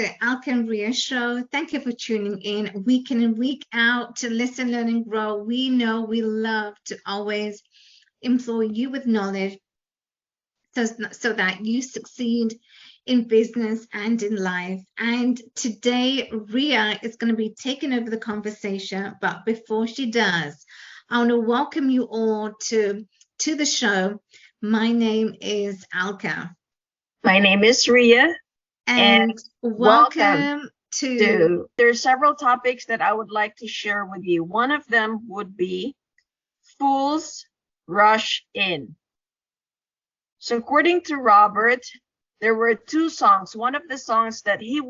the 𝗥𝗵𝗲 show. Thank you for tuning in week in and week out to listen, learn, and grow. We know we love to always employ you with knowledge so that you succeed in business and in life. And today, Ria is going to be taking over the conversation. But before she does, I want to welcome you all to the show. My name is 𝗥𝗵𝗲. My name is Ria. And welcome to... There are several topics that I would like to share with you. One of them would be fools rush in. So according to Robert, there were two songs. One of the songs that he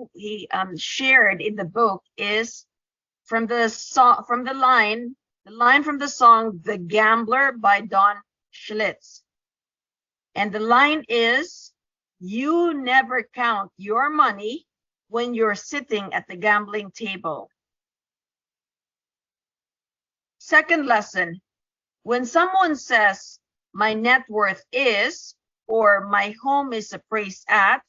shared in the book is from the line from the song "The Gambler" by 𝗦𝗵𝗶. And the line is, "You never count your money when you're sitting at the gambling table." Second lesson, when someone says, "My net worth is," or "My home is appraised at,"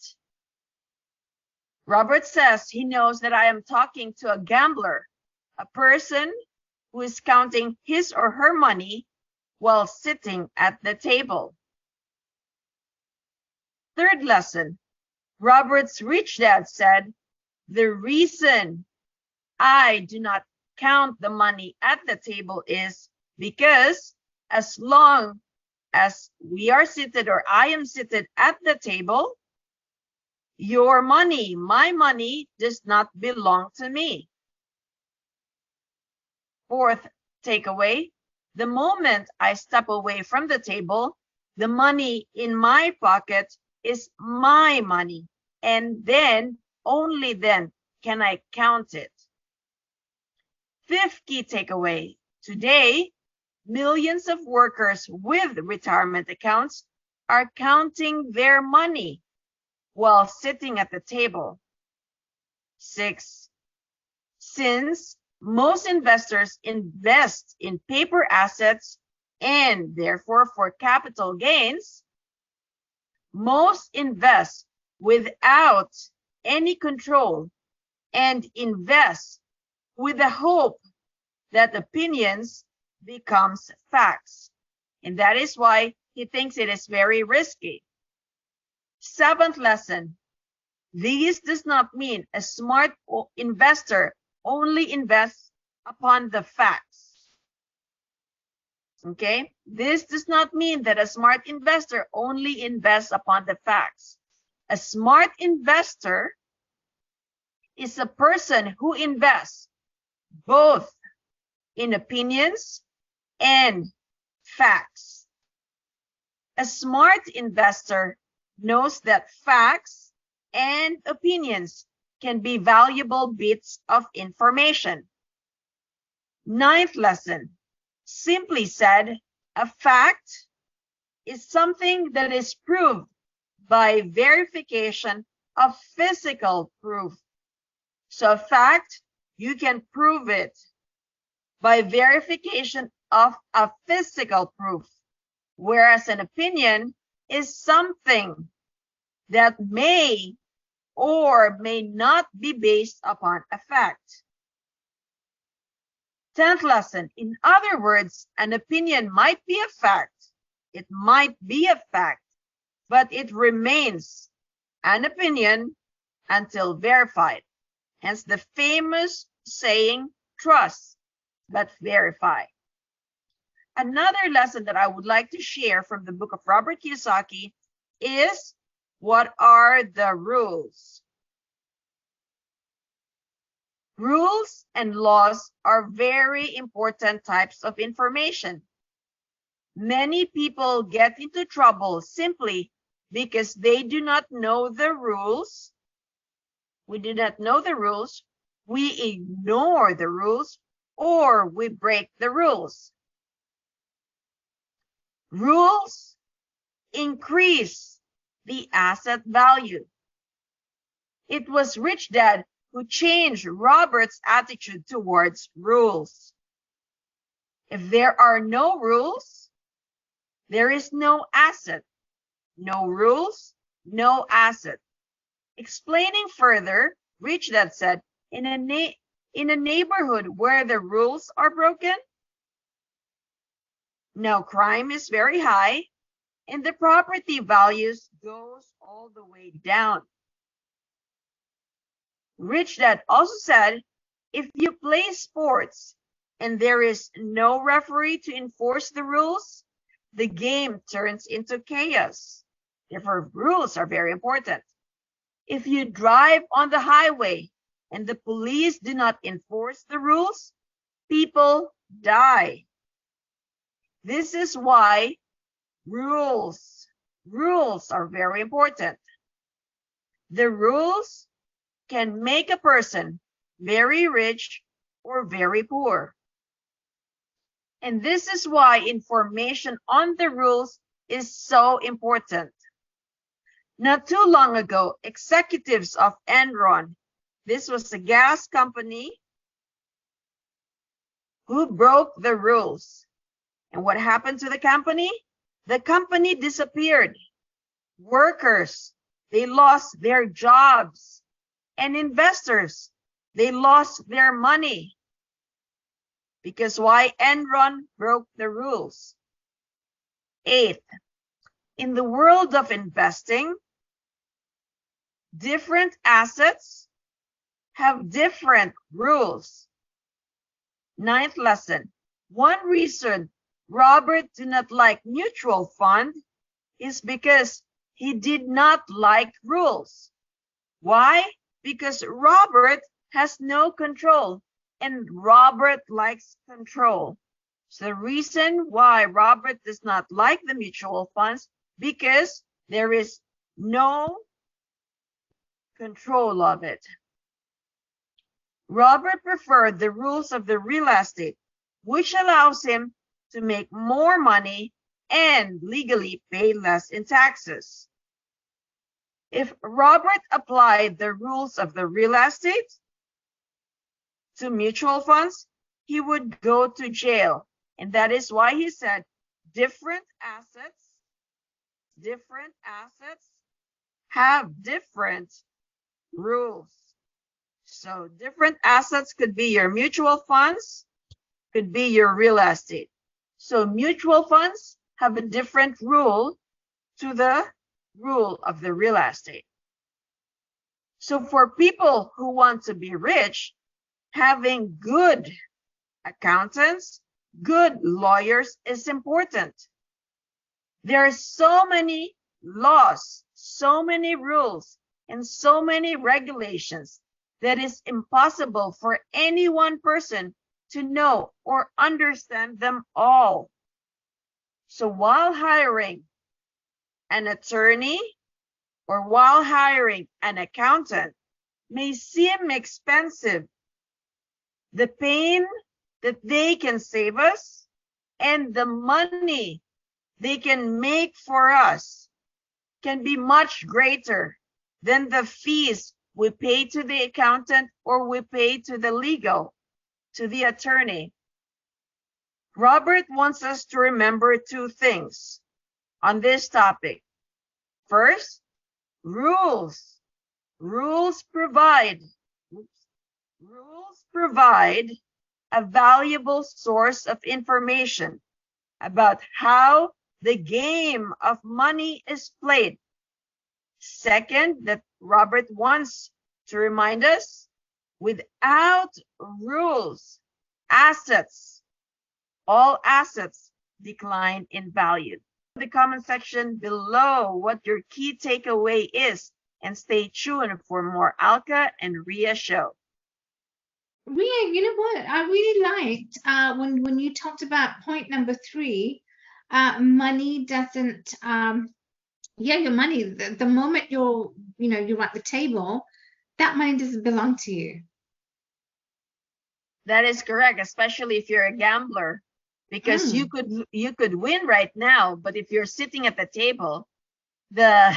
Robert says he knows that I am talking to a gambler, a person who is counting his or her money while sitting at the table. Third lesson, Robert's rich dad said, "The reason I do not count the money at the table is because as long as we are seated, or I am seated at the table, your money, my money, does not belong to me." Fourth takeaway, the moment I step away from the table, the money in my pocket is my money, and then, only then, can I count it. Fifth key takeaway, today, millions of workers with retirement accounts are counting their money while sitting at the table. Six, since most investors invest in paper assets and therefore for capital gains, most invest without any control and invest with the hope that opinions becomes facts. And that is why he thinks it is very risky. Seventh lesson, this does not mean a smart investor only invests upon the facts. Okay, this does not mean that a smart investor only invests upon the facts. A smart investor is a person who invests both in opinions and facts. A smart investor knows that facts and opinions can be valuable bits of information. Ninth lesson, simply said, a fact is something that is proved by verification of physical proof. So a fact, you can prove it by verification of a physical proof, whereas an opinion is something that may or may not be based upon a fact. 10th lesson, in other words, an opinion might be a fact. It might be a fact, but it remains an opinion until verified. Hence the famous saying, trust but verify. Another lesson that I would like to share from the book of Robert Kiyosaki is, what are the rules? Rules and laws are very important types of information. Many people get into trouble simply because they do not know the rules. We do not know the rules, we ignore the rules, or we break the rules. Rules increase the asset value. It was Rich Dad who changed Robert's attitude towards rules. If there are no rules, there is no asset. No rules, no asset. Explaining further, Rich Dad said, in a neighborhood where the rules are broken, no, crime is very high and the property values goes all the way down. Rich Dad also said, if you play sports and there is no referee to enforce the rules, the game turns into chaos. Therefore, rules are very important. If you drive on the highway and the police do not enforce the rules, people die. This is why rules are very important. The rules can make a person very rich or very poor. And this is why information on the rules is so important. Not too long ago, executives of Enron, this was a gas company, who broke the rules. And what happened to the company? The company disappeared. Workers, they lost their jobs. And investors, they lost their money. Because why? Enron broke the rules. 8th, in the world of investing, different assets have different rules. 9th lesson, one reason Robert did not like mutual fund is because he did not like rules. Why? Because Robert has no control and Robert likes control. So the reason why Robert does not like the mutual funds, because there is no control of it. Robert preferred the rules of the real estate, which allows him to make more money and legally pay less in taxes. If Robert applied the rules of the real estate to mutual funds, he would go to jail. And that is why he said different assets have different rules. So different assets could be your mutual funds, could be your real estate. So mutual funds have a different rule to the rule of the real estate. So for people who want to be rich, having good accountants, good lawyers is important. There are so many laws, so many rules, and so many regulations that is impossible for any one person to know or understand them all. So while hiring an attorney or while hiring an accountant may seem expensive, the pain that they can save us and the money they can make for us can be much greater than the fees we pay to the accountant or we pay to the legal, to the attorney. Robert wants us to remember two things on this topic. First, rules. Rules provide a valuable source of information about how the game of money is played. Second, that Robert wants to remind us, without rules, all assets decline in value. The comment section below what your key takeaway is, and stay tuned for more Alka and Ria show. Ria, you know what? I really liked when you talked about point number 3, money doesn't, your money, the moment you're at the table, that money doesn't belong to you. That is correct, especially if you're a gambler, because you could win right now, but if you're sitting at the table, the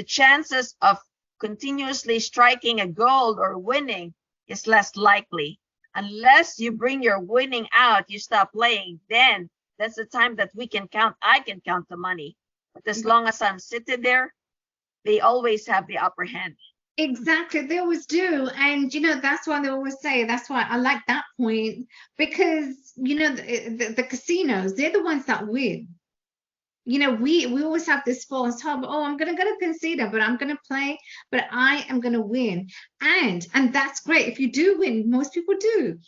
chances of continuously striking a gold or winning is less likely. Unless you bring your winning out, you stop playing, then that's the time that I can count the money. But as long as I'm sitting there, they always have the upper hand. Exactly, they always do. And that's why they always say, that's why I like that point, because the casinos, they're the ones that win. We always have this false hope. Oh, I'm gonna go to casino, but I'm gonna play, but I am gonna win. And that's great. If you do win, most people do.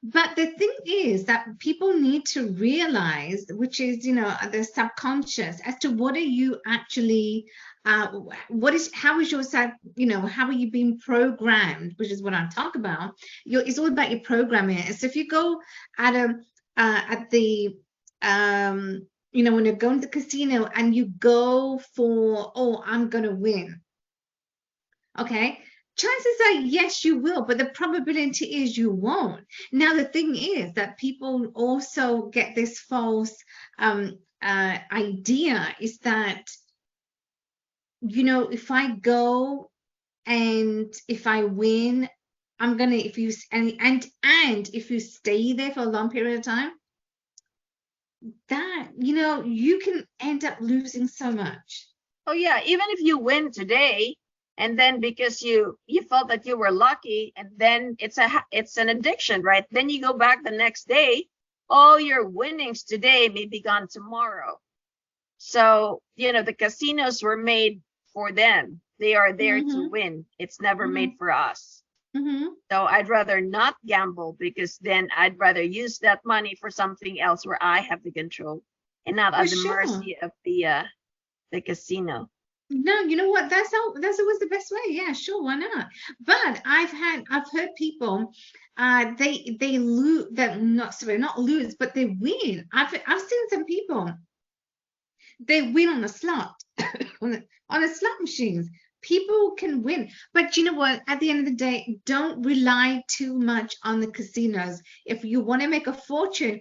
But the thing is that people need to realize, which is, the subconscious, as to what are you actually, how is your how are you being programmed, which is what I talk about. It's all about your programming. So if you go at the, when you're going to the casino and you go for, oh, I'm going to win. Okay. Chances are, yes, you will, but the probability is you won't. Now, the thing is that people also get this false idea is that, if I go and if I win, I'm gonna, if you if you stay there for a long period of time, that you can end up losing so much. Oh yeah, even if you win today, and then because you felt that you were lucky, and then it's an addiction, right? Then you go back the next day, all your winnings today may be gone tomorrow. So the casinos were made for them. They are there to win. It's never made for us. So I'd rather not gamble, because then I'd rather use that money for something else where I have the control and not at the mercy of the casino. No, you know what? That's always the best way. Yeah, sure, why not? But I've heard people, they lose, that not lose, but they win. I've seen some people, they win on a slot, on a slot machines. People can win, but you know what? At the end of the day, don't rely too much on the casinos. If you want to make a fortune,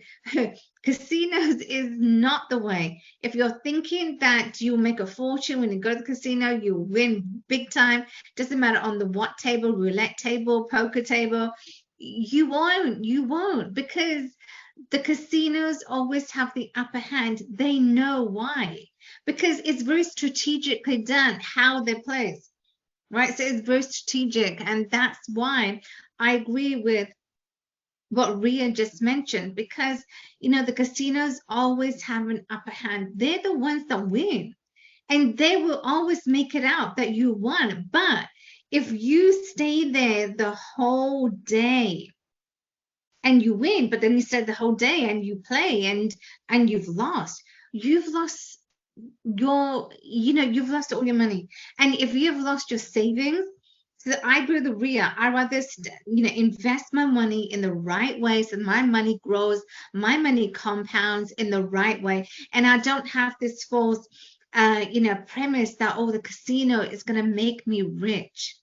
casinos is not the way. If you're thinking that you'll make a fortune when you go to the casino, you win big time, doesn't matter on the what table, roulette table, poker table, you won't, because the casinos always have the upper hand. They know why. Because it's very strategically done how they're placed, right? So it's very strategic, and that's why I agree with what Ria just mentioned, because the casinos always have an upper hand. They're the ones that win, and they will always make it out that you won. But if you stay there the whole day and you win, but then you stay the whole day and you play and you've lost you've lost all your money. And if you've lost your savings, so I agree with Ria, I rather invest my money in the right way, so my money grows, my money compounds in the right way, and I don't have this false premise that, oh, the casino is going to make me rich.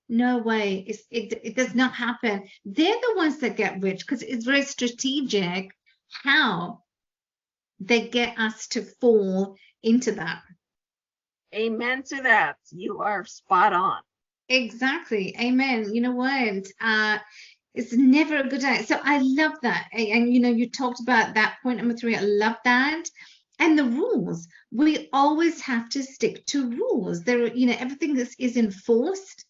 No way. It does not happen. They're the ones that get rich, because it's very strategic how they get us to fall into that. Amen to that. You are spot on. Exactly. Amen. You know what? It's never a good idea. So I love that. And you talked about that point number 3. I love that. And the rules. We always have to stick to rules. There, everything is enforced.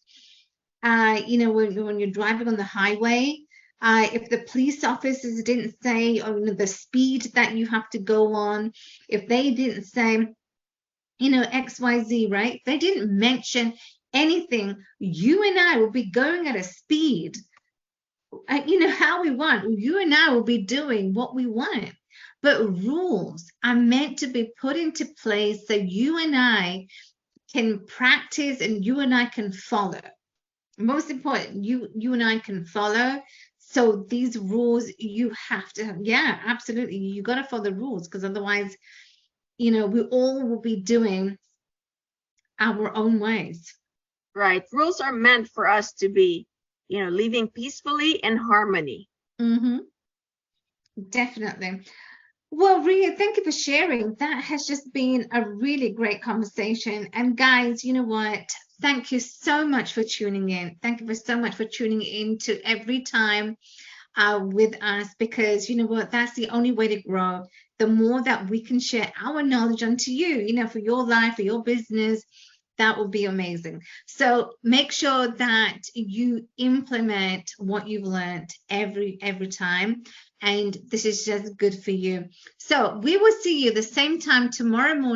When you're driving on the highway, if the police officers didn't say, the speed that you have to go on, if they didn't say, XYZ, right? They didn't mention anything. You and I will be going at a speed, how we want. You and I will be doing what we want. But rules are meant to be put into place so you and I can practice and you and I can follow. Most important, you and I can follow. So these rules, you have to, yeah, absolutely. You got to follow the rules, because otherwise, we all will be doing our own ways. Right. Rules are meant for us to be, living peacefully in harmony. Definitely. Well, Ria, thank you for sharing. That has just been a really great conversation. And guys, you know what? Thank you so much for tuning in. Thank you so much for tuning in to every time with us, because you know what? That's the only way to grow. The more that we can share our knowledge onto you, for your life, for your business, That would be amazing. So make sure that you implement what you've learned every time. And this is just good for you. So we will see you the same time tomorrow morning.